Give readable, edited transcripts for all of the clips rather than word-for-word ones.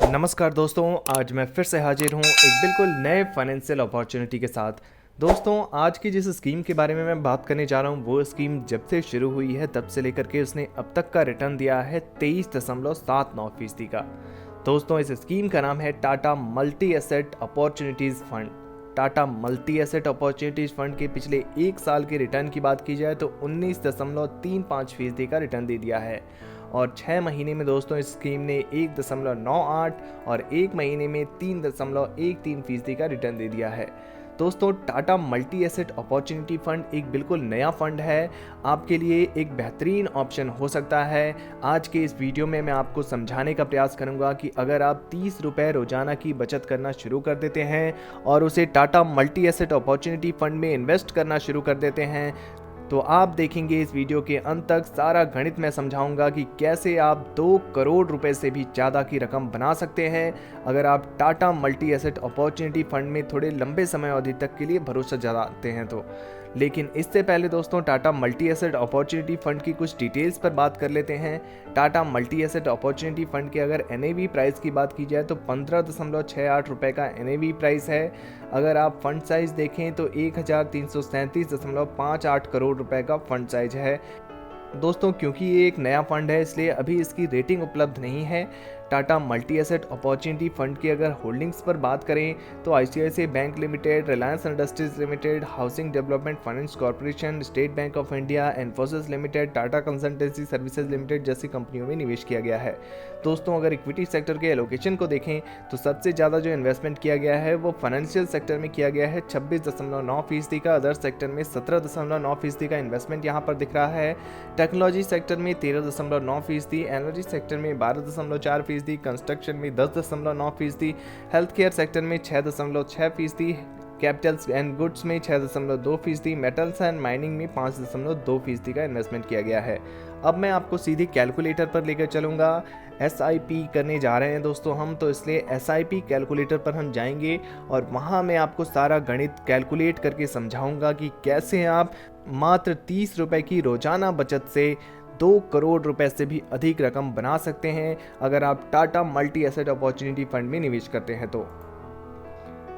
नमस्कार दोस्तों, आज मैं फिर से हाजिर हूँ एक बिल्कुल नए फाइनेंशियल अपॉर्चुनिटी के साथ। दोस्तों, आज की जिस स्कीम के बारे में मैं बात करने जा रहा हूँ वो स्कीम जब से शुरू हुई है तब से लेकर के उसने अब तक का रिटर्न दिया है 23.79% का। दोस्तों, इस स्कीम का नाम है Tata multi asset opportunities fund. Tata multi asset opportunities fund के पिछले एक साल के रिटर्न की बात की जाए तो 19.35% का रिटर्न दे दिया है और 6 महीने में दोस्तों इस स्कीम ने 1.98 और 1 महीने में 3.13% का रिटर्न दे दिया है। दोस्तों, Tata multi asset opportunity fund एक बिल्कुल नया फंड है, आपके लिए एक बेहतरीन ऑप्शन हो सकता है। आज के इस वीडियो में मैं आपको समझाने का प्रयास करूंगा कि अगर आप 30 रुपये रोजाना की बचत करना शुरू कर देते हैं और उसे Tata multi asset opportunity fund में इन्वेस्ट करना शुरू कर देते हैं तो आप देखेंगे इस वीडियो के अंत तक सारा गणित मैं समझाऊंगा कि कैसे आप 2 करोड़ रुपए से भी ज़्यादा की रकम बना सकते हैं अगर आप Tata multi asset opportunity fund में थोड़े लंबे समय अवधि तक के लिए भरोसा जताते हैं तो। लेकिन इससे पहले दोस्तों, Tata multi asset opportunity fund की कुछ डिटेल्स पर बात कर लेते हैं। Tata multi asset opportunity fund के अगर एनएवी प्राइस की बात की जाए तो 15.68 रुपये का एनएवी प्राइस है। अगर आप फंड साइज देखें तो 1337.58 करोड़ रुपए का फंड साइज है। दोस्तों, क्योंकि ये एक नया फंड है इसलिए अभी इसकी रेटिंग उपलब्ध नहीं है। Tata multi asset opportunity fund की अगर होल्डिंग्स पर बात करें तो ICICI bank limited, Reliance industries limited, housing development finance corporation, state bank of India, Infosys limited, Tata consultancy services limited जैसी कंपनियों में निवेश किया गया है। दोस्तों, अगर इक्विटी सेक्टर के एलोकेशन को देखें तो सबसे ज़्यादा जो इन्वेस्टमेंट किया गया है वो फाइनेंशियल सेक्टर में किया गया है 26.9% का, अदर सेक्टर में 17.9% का इन्वेस्टमेंट यहाँ पर दिख रहा है। टेक्नोलॉजी सेक्टर में 13.9%, एनर्जी सेक्टर में 12.4%, कंस्ट्रक्शन में 10.9%, हेल्थ केयर सेक्टर में 6.6%, कैपिटल्स एंड गुड्स में 6.2%, मेटल्स एंड माइनिंग में 5.2% का इन्वेस्टमेंट किया गया है। अब मैं आपको सीधे कैलकुलेटर पर लेकर चलूँगा। SIP करने जा रहे हैं दोस्तों हम, तो इसलिए SIP कैलकुलेटर पर हम जाएंगे और वहाँ मैं आपको सारा गणित कैलकुलेट करके समझाऊंगा कि कैसे आप मात्र 30 रुपये की रोजाना बचत से 2 करोड़ रुपए से भी अधिक रकम बना सकते हैं अगर आप Tata multi asset opportunity fund में निवेश करते हैं तो।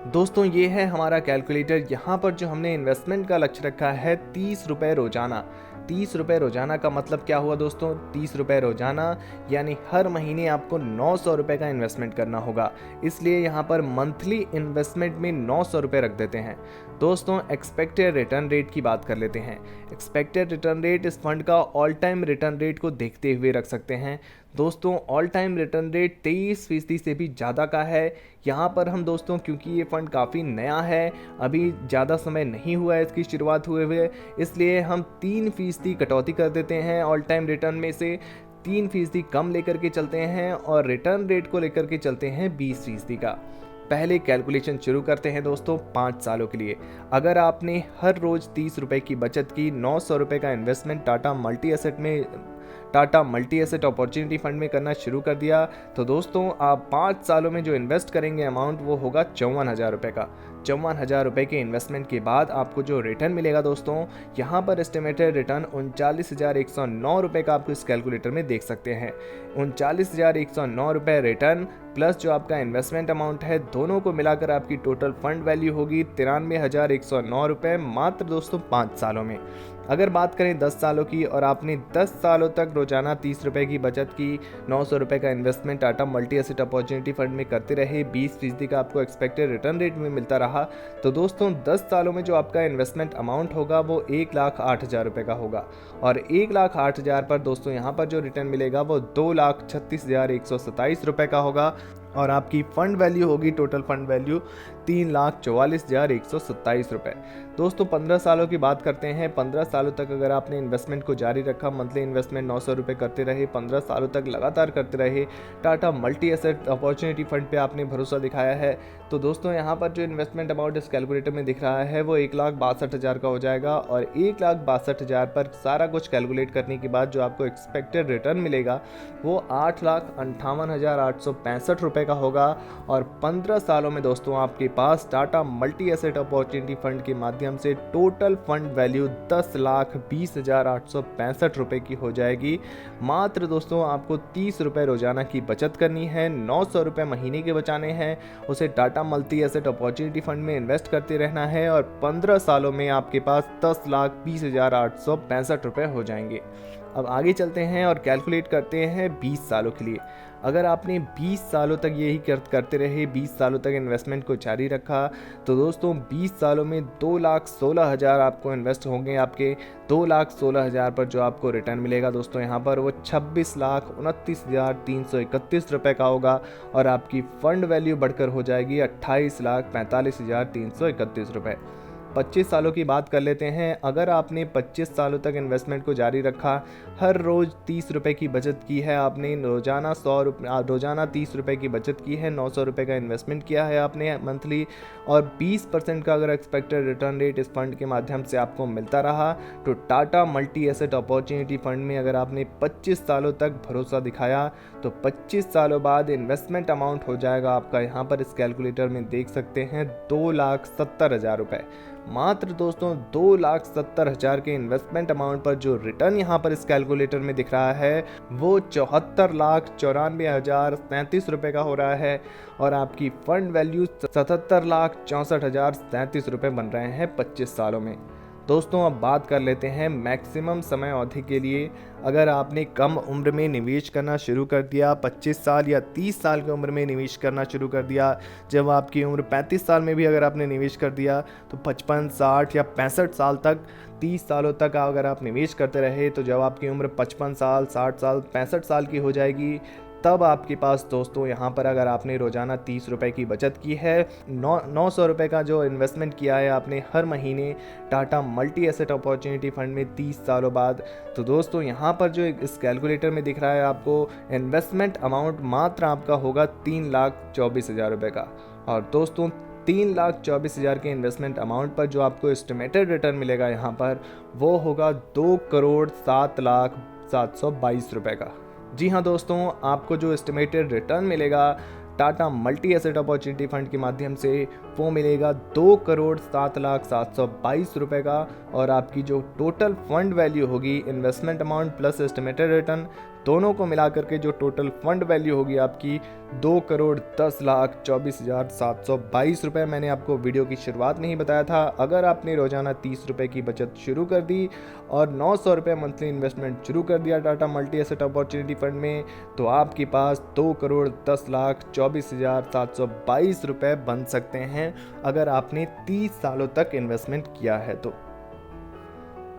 दोस्तों, ये है हमारा कैलकुलेटर। यहाँ पर जो हमने इन्वेस्टमेंट का लक्ष्य रखा है 30 रुपये रोजाना। 30 रुपये रोजाना का मतलब क्या हुआ दोस्तों? 30 रुपये रोजाना यानी हर महीने आपको 900 रुपये का इन्वेस्टमेंट करना होगा, इसलिए यहाँ पर मंथली इन्वेस्टमेंट में 900 रुपये रख देते हैं। दोस्तों, एक्सपेक्टेड रिटर्न रेट की बात कर लेते हैं। एक्सपेक्टेड रिटर्न रेट इस फंड का ऑल टाइम रिटर्न रेट को देखते हुए रख सकते हैं। दोस्तों, ऑल टाइम रिटर्न रेट 23% से भी ज़्यादा का है। यहाँ पर हम दोस्तों, क्योंकि ये फंड काफ़ी नया है, अभी ज़्यादा समय नहीं हुआ है इसकी शुरुआत हुए, इसलिए हम 3% कटौती कर देते हैं। ऑल टाइम रिटर्न में से 3% कम लेकर के चलते हैं और रिटर्न रेट को लेकर के चलते हैं 20% का। पहले कैलकुलेशन शुरू करते हैं दोस्तों 5 सालों के लिए। अगर आपने हर रोज़ 30 रुपये की बचत की, 900 रुपये का investment Tata multi asset opportunity fund में करना शुरू कर दिया तो दोस्तों आप 5 सालों में जो इन्वेस्ट करेंगे अमाउंट वो होगा 54,000 रुपये का। 54,000 रुपये के इन्वेस्टमेंट के बाद आपको जो रिटर्न मिलेगा दोस्तों, यहाँ पर एस्टिमेटेड रिटर्न 39,109 रुपये का आपको इस कैलकुलेटर में देख सकते हैं। 39,109 रुपये रिटर्न प्लस जो आपका इन्वेस्टमेंट अमाउंट है, दोनों को मिलाकर आपकी टोटल फंड वैल्यू होगी 93,109 रुपये मात्र दोस्तों 5 सालों में। अगर बात करें 10 सालों की और आपने 10 सालों तक रोजाना 30 रुपये की बचत की, 900 रुपये का investment Tata multi asset opportunity fund में करते रहे, 20% का आपको एक्सपेक्टेड रिटर्न रेट में मिलता रहा, तो दोस्तों 10 सालों में जो आपका इन्वेस्टमेंट अमाउंट होगा वो 1,08,000 रुपये का होगा और 1,08,000 पर दोस्तों यहाँ पर जो रिटर्न मिलेगा वो 2,36,127 रुपये का होगा और आपकी फंड वैल्यू होगी, टोटल फंड वैल्यू 3,44,127 रुपये। दोस्तों, 15 सालों की बात करते हैं। 15 सालों तक अगर आपने इन्वेस्टमेंट को जारी रखा, मंथली इन्वेस्टमेंट 900 रुपये करते रहे, 15 सालों तक लगातार करते रहे, Tata multi asset opportunity fund पे आपने भरोसा दिखाया है, तो दोस्तों यहाँ पर जो इन्वेस्टमेंट अमाउंट इस कैलकुलेटर में दिख रहा है वो 1,62,000 का हो जाएगा और 1,62,000 पर सारा कुछ कैलकुलेट करने के बाद जो आपको एक्सपेक्टेड रिटर्न मिलेगा वो 8,58,865 रुपये रुपए का होगा और 15 सालों में दोस्तों आपके पास Tata multi asset opportunity fund के माध्यम से टोटल फंड वैल्यू 10,20,865 रुपए की हो जाएगी। मात्र दोस्तों आपको 30 रुपये रोजाना की बचत करनी है, 900 रुपये महीने के बचाने हैं, उसे Tata multi asset opportunity fund में इन्वेस्ट करते रहना है और 15 सालों में आपके पास 10,20,865 रुपये हो जाएंगे। अब आगे चलते हैं और कैलकुलेट करते हैं 20 सालों के लिए। अगर आपने 20 सालों तक यही करते रहे, 20 सालों तक इन्वेस्टमेंट को जारी रखा, तो दोस्तों 20 सालों में 2,16,000 आपको इन्वेस्ट होंगे। आपके 2,16,000 पर जो आपको रिटर्न मिलेगा दोस्तों यहाँ पर वो 26,29,331 रुपये का होगा और आपकी फ़ंड वैल्यू बढ़कर हो जाएगी 28,45,331 रुपये। 25 सालों की बात कर लेते हैं। अगर आपने 25 सालों तक इन्वेस्टमेंट को जारी रखा, हर रोज़ 30 रुपये की बचत की है आपने, रोज़ाना 30 रुपये की बचत की है, 900 रुपये का इन्वेस्टमेंट किया है आपने मंथली और 20% का अगर एक्सपेक्टेड रिटर्न रेट इस फंड के माध्यम से आपको मिलता रहा, तो Tata multi asset opportunity fund में अगर आपने 25 सालों तक भरोसा दिखाया तो 25 सालों बाद इन्वेस्टमेंट अमाउंट हो जाएगा आपका, यहाँ पर इस कैलकुलेटर में देख सकते हैं, 2,70,000 रुपये। मात्र दोस्तों 2,70,000 के इन्वेस्टमेंट अमाउंट पर जो रिटर्न यहाँ पर इस कैलकुलेटर में दिख रहा है वो 74,94,033 रुपये का हो रहा है और आपकी फंड वैल्यू 77,64,033 रुपये बन रहे हैं 25 सालों में। दोस्तों अब बात कर लेते हैं मैक्सिमम समय अवधि के लिए। अगर आपने कम उम्र में निवेश करना शुरू कर दिया, 25 साल या 30 साल की उम्र में निवेश करना शुरू कर दिया, जब आपकी उम्र 35 साल में भी अगर आपने निवेश कर दिया तो 55, 60 या 65 साल तक, 30 सालों तक अगर आप निवेश करते रहे तो जब आपकी उम्र 55 साल, 60 साल, 65 साल की हो जाएगी, तब आपके पास दोस्तों यहाँ पर अगर आपने रोज़ाना 30 रुपये की बचत की है, 900 रुपये का जो इन्वेस्टमेंट किया है आपने हर महीने Tata multi asset opportunity fund में 30 सालों बाद, तो दोस्तों यहाँ पर जो इस कैलकुलेटर में दिख रहा है आपको इन्वेस्टमेंट अमाउंट मात्र आपका होगा 3,24,000 रुपये का। और दोस्तों 3,24,000 के इन्वेस्टमेंट अमाउंट पर जो आपको एस्टिमेटेड रिटर्न मिलेगा यहाँ पर वो होगा 2,07,722 रुपये का। जी हाँ दोस्तों, आपको जो एस्टिमेटेड रिटर्न मिलेगा Tata multi asset opportunity fund के माध्यम से वो मिलेगा 2,07,722 रुपये का और आपकी जो टोटल फंड वैल्यू होगी, investment amount plus estimated return दोनों को मिला करके जो टोटल फंड वैल्यू होगी आपकी 2,10,24,722 रुपये। मैंने आपको वीडियो की शुरुआत में ही बताया था, अगर आपने रोजाना 30 रुपये की बचत शुरू कर दी और 900 रुपये मंथली इन्वेस्टमेंट शुरू कर दिया Tata multi asset opportunity fund में, तो आपके पास 2,10,24,722 रुपये बन सकते हैं अगर आपने 30 सालों तक इन्वेस्टमेंट किया है तो।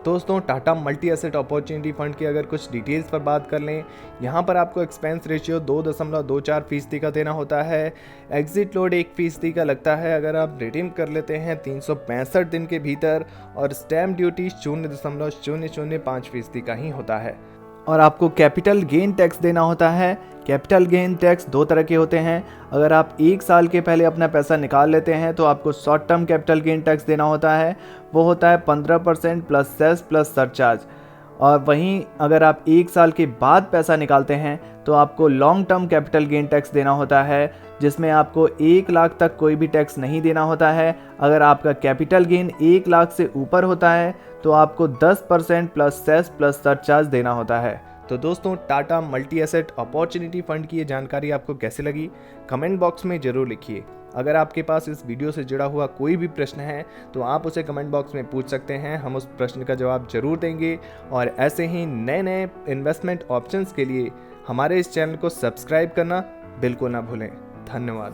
दोस्तों Tata multi asset opportunity fund की अगर कुछ डिटेल्स पर बात कर लें, यहाँ पर आपको एक्सपेंस रेशियो 2.24% का देना होता है। एग्जिट लोड 1% का लगता है अगर आप रिडीम कर लेते हैं 365 दिन के भीतर और स्टैम्प ड्यूटी 0.005% का ही होता है। और आपको कैपिटल गेन टैक्स देना होता है। कैपिटल गेन टैक्स दो तरह के होते हैं। अगर आप 1 साल के पहले अपना पैसा निकाल लेते हैं तो आपको short term capital gain tax देना होता है, वो होता है 15% प्लस सेस प्लस सरचार्ज। और वहीं अगर आप 1 साल के बाद पैसा निकालते हैं तो आपको long term capital gain tax देना होता है, जिसमें आपको 1 लाख तक कोई भी टैक्स नहीं देना होता है। अगर आपका कैपिटल गेन 1 लाख से ऊपर होता है तो आपको 10% प्लस सेस प्लस सरचार्ज देना होता है। तो दोस्तों Tata multi asset opportunity fund की ये जानकारी आपको कैसे लगी, कमेंट बॉक्स में ज़रूर लिखिए। अगर आपके पास इस वीडियो से जुड़ा हुआ कोई भी प्रश्न है तो आप उसे कमेंट बॉक्स में पूछ सकते हैं, हम उस प्रश्न का जवाब जरूर देंगे। और ऐसे ही नए नए इन्वेस्टमेंट ऑप्शंस के लिए हमारे इस चैनल को सब्सक्राइब करना बिल्कुल ना भूलें। धन्यवाद।